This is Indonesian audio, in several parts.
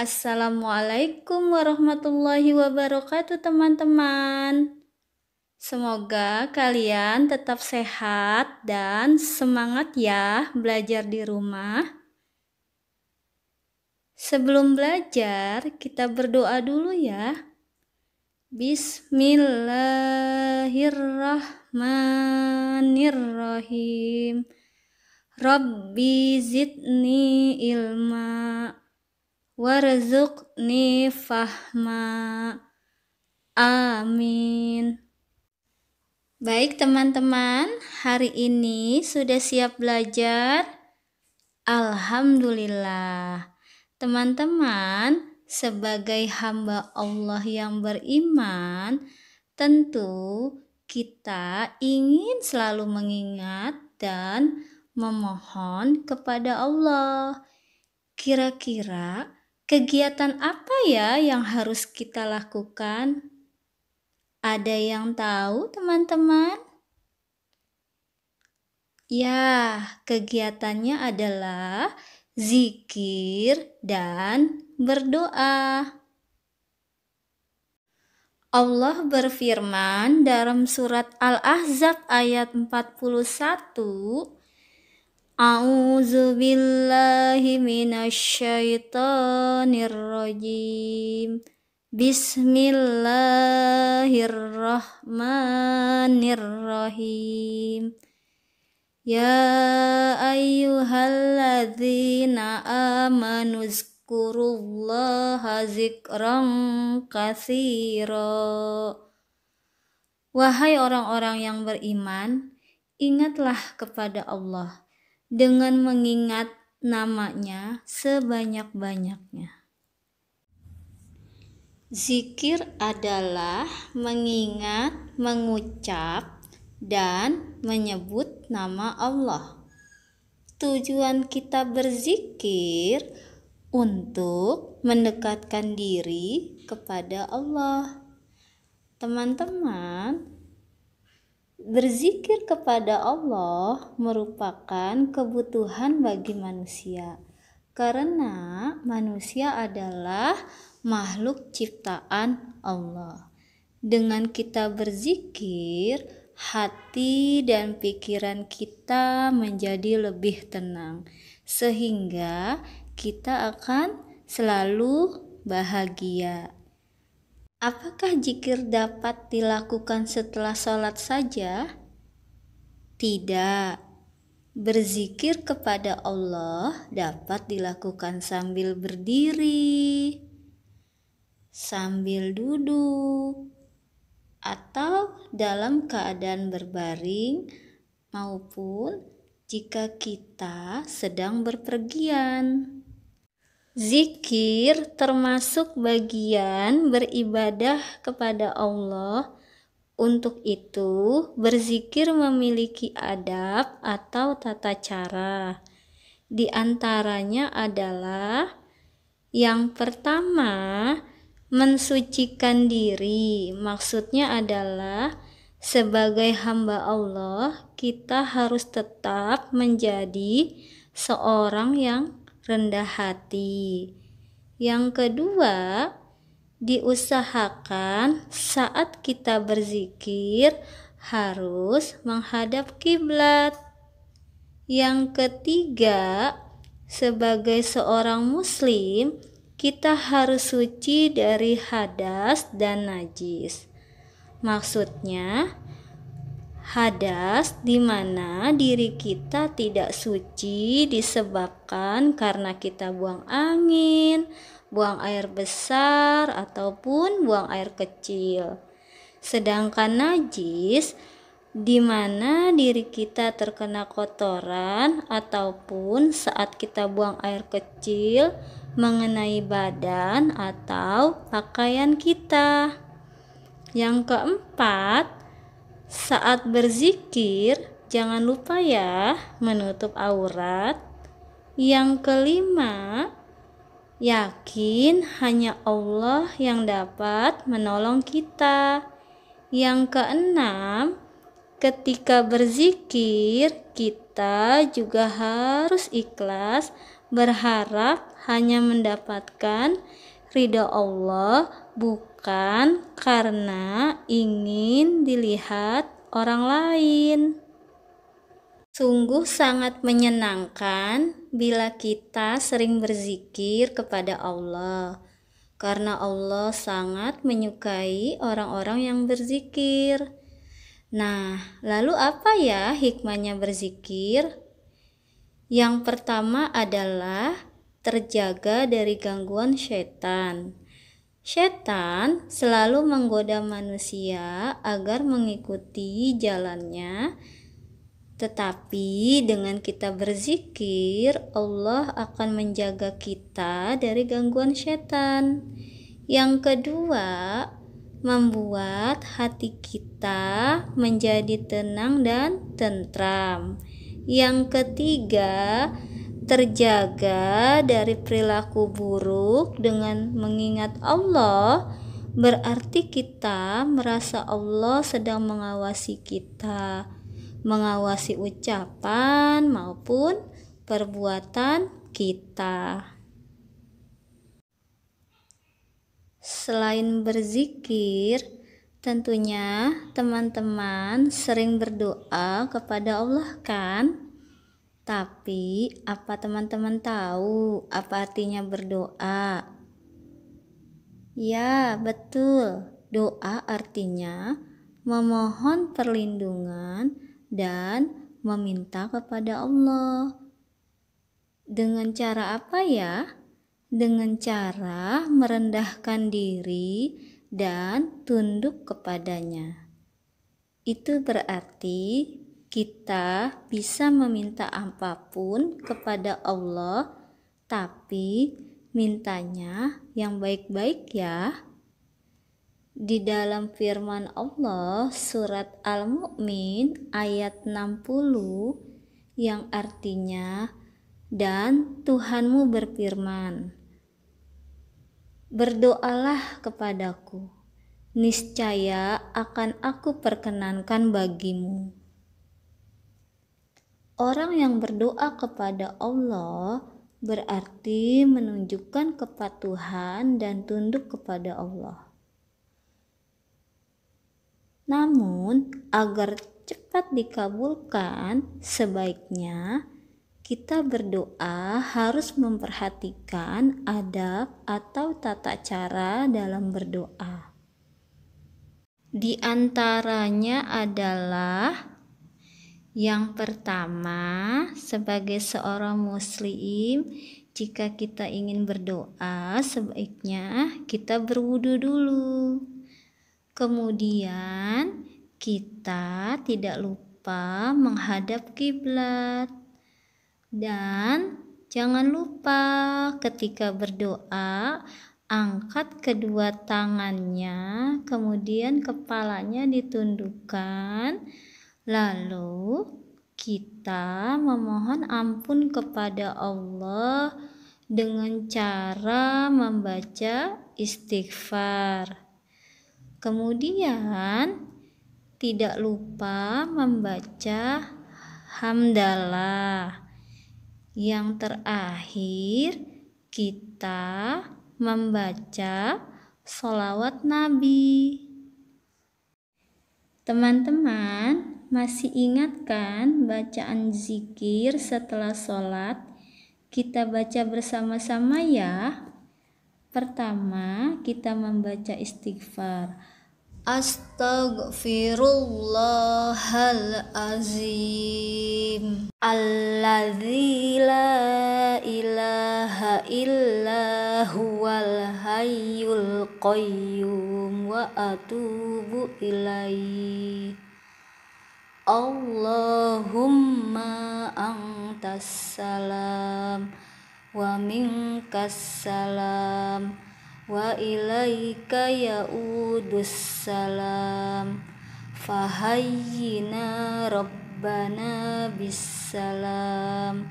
Assalamualaikum warahmatullahi wabarakatuh teman-teman. Semoga kalian tetap sehat dan semangat ya belajar di rumah. Sebelum belajar, kita berdoa dulu ya. Bismillahirrahmanirrahim. Rabbi zidni ilma warzuqni fahma. Amin. Baik teman-teman, hari ini sudah siap belajar? Alhamdulillah. Teman-teman, sebagai hamba Allah yang beriman, tentu kita ingin selalu mengingat dan memohon kepada Allah. Kira-kira kegiatan apa ya yang harus kita lakukan? Ada yang tahu teman-teman? Ya, kegiatannya adalah zikir dan berdoa. Allah berfirman dalam surat Al-Ahzab ayat 41, A'udzu billahi minasyaitonir rajim. Bismillahirrahmanirrahim. Ya ayyuhalladzina amanu zkurullaha zikran katsira. Wahai orang-orang yang beriman, ingatlah kepada Allah dengan mengingat namanya sebanyak-banyaknya. Zikir adalah mengingat, mengucap, dan menyebut nama Allah. Tujuan kita berzikir untuk mendekatkan diri kepada Allah. Teman-teman, berzikir kepada Allah merupakan kebutuhan bagi manusia, karena manusia adalah makhluk ciptaan Allah. Dengan kita berzikir, hati dan pikiran kita menjadi lebih tenang, sehingga kita akan selalu bahagia. Apakah zikir dapat dilakukan setelah sholat saja? Tidak. Berzikir kepada Allah dapat dilakukan sambil berdiri, sambil duduk, atau dalam keadaan berbaring, maupun jika kita sedang berpergian. Zikir termasuk bagian beribadah kepada Allah. Untuk itu, berzikir memiliki adab atau tata cara. Di antaranya adalah yang pertama, mensucikan diri. Maksudnya adalah sebagai hamba Allah, kita harus tetap menjadi seorang yang rendah hati. Yang kedua, diusahakan saat kita berzikir harus menghadap kiblat. Yang ketiga, sebagai seorang muslim, kita harus suci dari hadas dan najis. Maksudnya, hadas di mana diri kita tidak suci disebabkan karena kita buang angin, buang air besar, ataupun buang air kecil. Sedangkan najis di mana diri kita terkena kotoran ataupun saat kita buang air kecil mengenai badan atau pakaian kita. Yang keempat, saat berzikir jangan lupa ya menutup aurat. Yang kelima, yakin hanya Allah yang dapat menolong kita. Yang keenam, ketika berzikir kita juga harus ikhlas berharap hanya mendapatkan ridha Allah, bukan karena ingin dilihat orang lain. Sungguh sangat menyenangkan bila kita sering berzikir kepada Allah, karena Allah sangat menyukai orang-orang yang berzikir. Nah, lalu apa ya hikmahnya berzikir? Yang pertama adalah terjaga dari gangguan setan. Setan selalu menggoda manusia agar mengikuti jalannya, tetapi dengan kita berzikir, Allah akan menjaga kita dari gangguan setan. Yang kedua, membuat hati kita menjadi tenang dan tentram. Yang ketiga, terjaga dari perilaku buruk dengan mengingat Allah, berarti kita merasa Allah sedang mengawasi kita, mengawasi ucapan maupun perbuatan kita. Selain berzikir, tentunya teman-teman sering berdoa kepada Allah kan? Tapi apa teman-teman tahu apa artinya berdoa? Ya, betul. Doa artinya memohon perlindungan dan meminta kepada Allah. Dengan cara apa ya? Dengan cara merendahkan diri dan tunduk kepadanya. Itu berarti kita bisa meminta apapun kepada Allah, tapi mintanya yang baik-baik ya. Di dalam firman Allah surat Al-Mu'min ayat 60 yang artinya, dan Tuhanmu berfirman, berdoalah kepadaku, niscaya akan aku perkenankan bagimu. Orang yang berdoa kepada Allah berarti menunjukkan kepatuhan dan tunduk kepada Allah. Namun, agar cepat dikabulkan, sebaiknya kita berdoa harus memperhatikan adab atau tata cara dalam berdoa. Di antaranya adalah yang pertama, sebagai seorang muslim, jika kita ingin berdoa, sebaiknya kita berwudu dulu. Kemudian, kita tidak lupa menghadap kiblat. Dan jangan lupa ketika berdoa, angkat kedua tangannya, kemudian kepalanya ditundukkan. Lalu kita memohon ampun kepada Allah dengan cara membaca istighfar. Kemudian tidak lupa membaca hamdalah. Yang terakhir kita membaca sholawat Nabi. Teman-teman, masih ingat kan bacaan zikir setelah sholat? Kita baca bersama-sama ya. Pertama, kita membaca istighfar. Astaghfirullahalazim alladzi la ilaha illa huwal hayyul qayyum wa atubu ilaihi. Allahumma antas salam wa minkas salam wa ilaika ya'udus salam fahayyina rabbana bisalam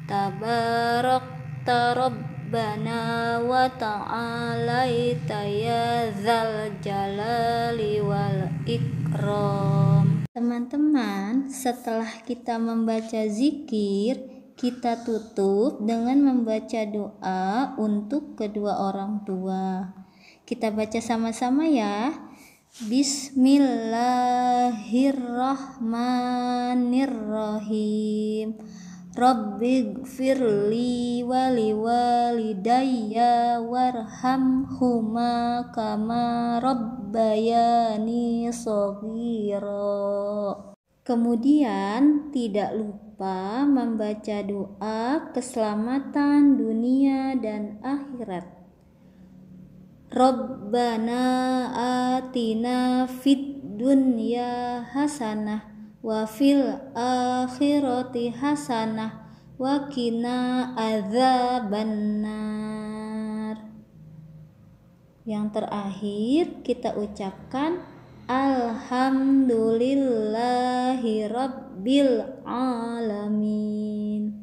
tabarakta rabbana wa ta'alaita ya dzal jalali wal ikram. Teman-teman, setelah kita membaca zikir, kita tutup dengan membaca doa untuk kedua orang tua. Kita baca sama-sama ya. Bismillahirrahmanirrahim. Rabbighfirli waliwalidayya warhamhuma kama rabbayani shaghira. Kemudian tidak lupa membaca doa keselamatan dunia dan akhirat. Rabbana atina fid dunya hasanah wa fil akhirati hasanah wa qina adzabannar. Yang terakhir kita ucapkan alhamdulillahi rabbil alamin.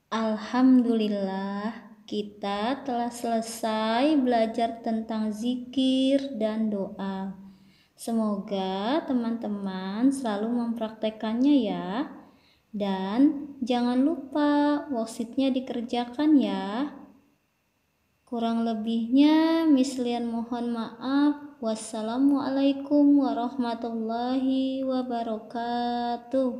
Alhamdulillah, kita telah selesai belajar tentang zikir dan doa. Semoga teman-teman selalu mempraktekannya ya. Dan jangan lupa worksheetnya dikerjakan ya. Kurang lebihnya Mislian mohon maaf. Wassalamualaikum warahmatullahi wabarakatuh.